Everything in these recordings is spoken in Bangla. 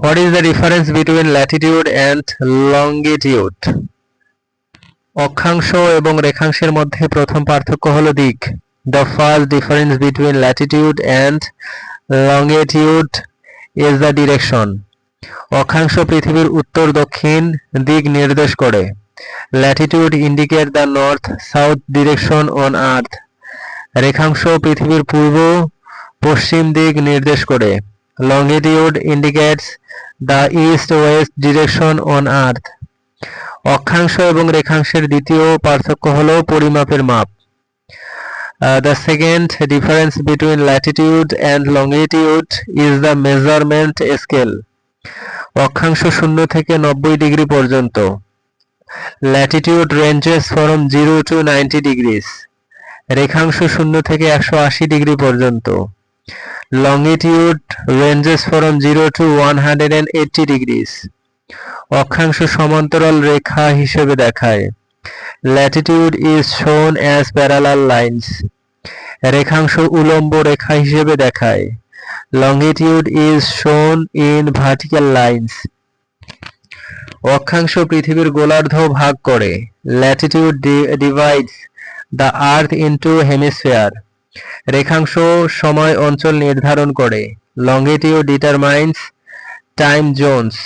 What is the difference between latitude and longitude? অক্ষাংশ এবং রেখাংশের মধ্যে প্রথম পার্থক্য হলো দিক। The first difference between latitude and longitude is the direction. অক্ষাংশ পৃথিবীর উত্তর দক্ষিণ দিক নির্দেশ করে। Latitude indicate the north south direction on earth. রেখাংশ পৃথিবীর পূর্ব পশ্চিম দিক নির্দেশ করে। Longitude indicates the east west direction on earth. অক্ষাংশ এবং রেখাংশের দ্বিতীয় পার্থক্য হলো পরিমাপের মাপ। The second difference between latitude and longitude is the measurement scale. অক্ষাংশ 0 থেকে 90 ডিগ্রি পর্যন্ত। Latitude ranges from 0 to 90 degrees. রেখাংশ 0 থেকে 180 ডিগ্রি পর্যন্ত। Longitude ranges from 0 to 180 degrees. অক্ষাংশ সমান্তরাল রেখা হিসেবে দেখায়। Latitude is shown as parallel lines. রেখাংশ উলম্ব রেখা হিসেবে দেখায়। Longitude is shown in vertical lines. অক্ষাংশ পৃথিবীর গোলার্ধ ভাগ করে। Latitude divides the earth into hemisphere. রেখাংশ সময় অঞ্চল নির্ধারণ করে। Longitude determines time zones.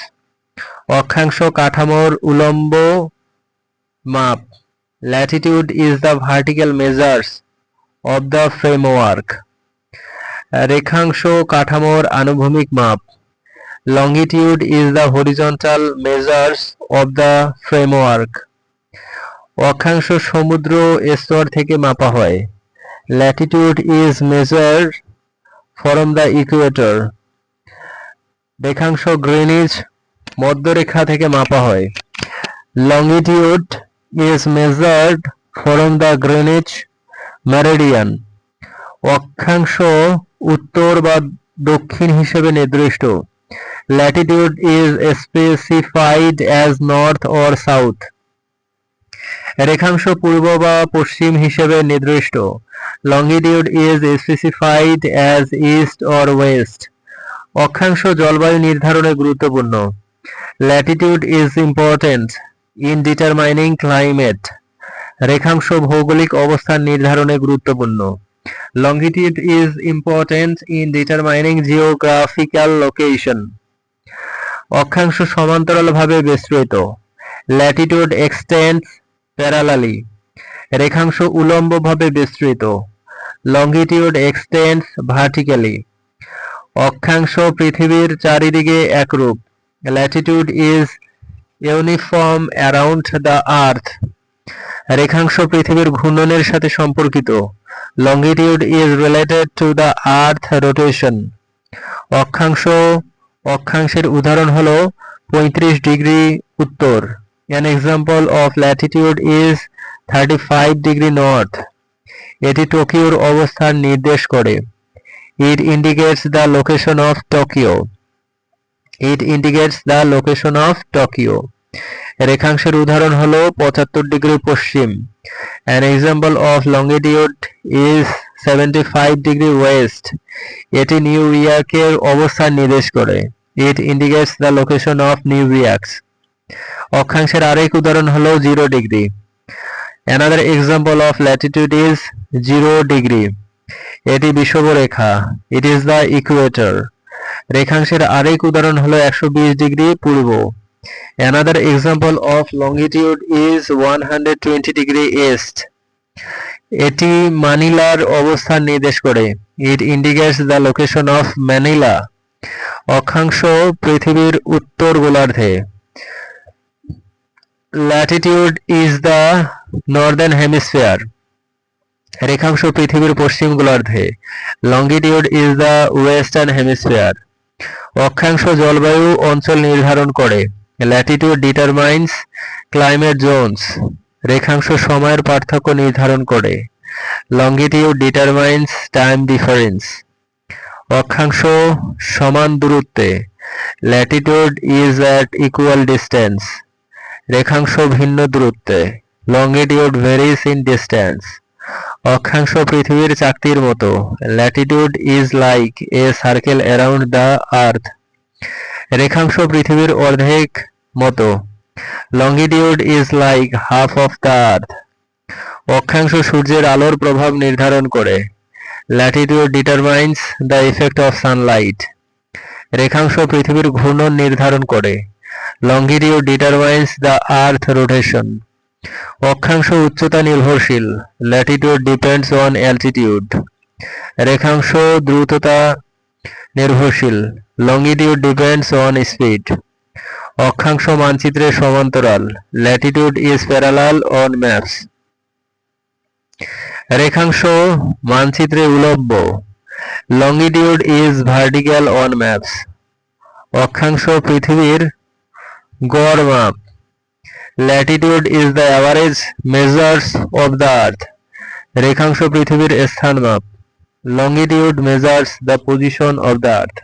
অক্ষাংশ কাঠামোর উলম্ব মাপ। Latitude is the vertical measures of the framework. রেখাংশ কাঠামোর আনুভূমিক মাপ। Longitude is the horizontal measures of the framework. অক্ষাংশ সমুদ্র স্তর থেকে মাপা হয়। Latitude is measured from the equator. রেখাংশ গ্রিনিচ মধ্যরেখা থেকে মাপা হয়। Longitude is measured from the Greenwich meridian. অক্ষাংশ উত্তর বা দক্ষিণ হিসেবে নির্দিষ্ট। Latitude is specified as north or south. রেখাংশ পূর্ব বা পশ্চিম হিসেবে নির্দিষ্ট। Longitude is specified as east or west. অক্ষাংশ জলবায়ু নির্ধারণে গুরুত্বপূর্ণ। Latitude is important in determining climate. রেখাংশ ভৌগোলিক অবস্থান নির্ধারণে গুরুত্বপূর্ণ। Longitude is important in determining geographical location. অক্ষাংশ সমান্তরালভাবে বিস্তৃত। Latitude extends parallelly. রেখাংশ উলম্বভাবে বিস্তৃত। Longitude extends vertically. অক্ষাংশ পৃথিবীর চারিদিকে একরূপ। Latitude is uniform around the earth. রেখাংশ পৃথিবীর ঘূর্ণনের সাথে সম্পর্কিত। Longitude is related to the earth rotation. অক্ষাংশের উদাহরণ হলো 35 ডিগ্রি উত্তর। An example of latitude is 35 degree north. এটি টোকিওর অবস্থান নির্দেশ করে। It indicates the location of Tokyo. It indicates the location of Tokyo. রেখাংশের উদাহরণ হলো 75 degree Paschim. An example of longitude is 75 degree west. এটি নিউ ইয়র্কের অবস্থান নির্দেশ করে। It indicates the location of New York. অক্ষাংশের আরেক উদাহরণ হলো 0 degree. Another example of latitude is 0 degree. এটি বিষুবরেখা। It is the equator. রেখাংশের আরেক উদাহরণ হলো 120 degree Purba. Another example of longitude is 120 degree east. এটি মানিলার অবস্থান নির্দেশ করে। It indicates the location of Manila. অক্ষাংশ পৃথিবীর উত্তর গোলার্ধে। Latitude is the northern hemisphere. রেখাংশ পৃথিবীর পশ্চিম গোলার্ধে। Longitude is the western hemisphere. অক্ষাংশ জলবায়ু অঞ্চল নির্ধারণ করে। Latitude determines climate zones. রেখাংশ সময়ের পার্থক্য নির্ধারণ করে। Longitude determines time difference. অক্ষাংশ সমান দূরত্বে। Latitude is at equal distance. রেখাংশ ভিন্ন দূরত্বে। Longitude varies in distance. অক্ষাংশ পৃথিবীর চাকতির মতো। Latitude is like a circle around the earth. রেখাংশ পৃথিবীর অর্ধেক মতো। Longitude is like half of the earth. অক্ষাংশ সূর্যের আলোর প্রভাব নির্ধারণ করে। Latitude determines the effect of Sunlight. রেখাংশ পৃথিবীর ঘূর্ণন নির্ধারণ করে। Longitude determines the earth rotation. অক্ষাংশ উচ্চতা নির্ভরশীল। Latitude depends on altitude. রেখাংশ দ্রুততা নির্ভরশীল। Longitude depends on speed. অক্ষাংশ মানচিত্রের সমান্তরাল। Latitude is parallel on maps. রেখাংশ মানচিত্রে উলম্ব। Longitude is vertical on maps. অক্ষাংশ পৃথিবীর গড় মাপ। Latitude is the average measures of the earth. রেখাংশ পৃথিবীর স্থান মাপ। Longitude measures the position of the earth.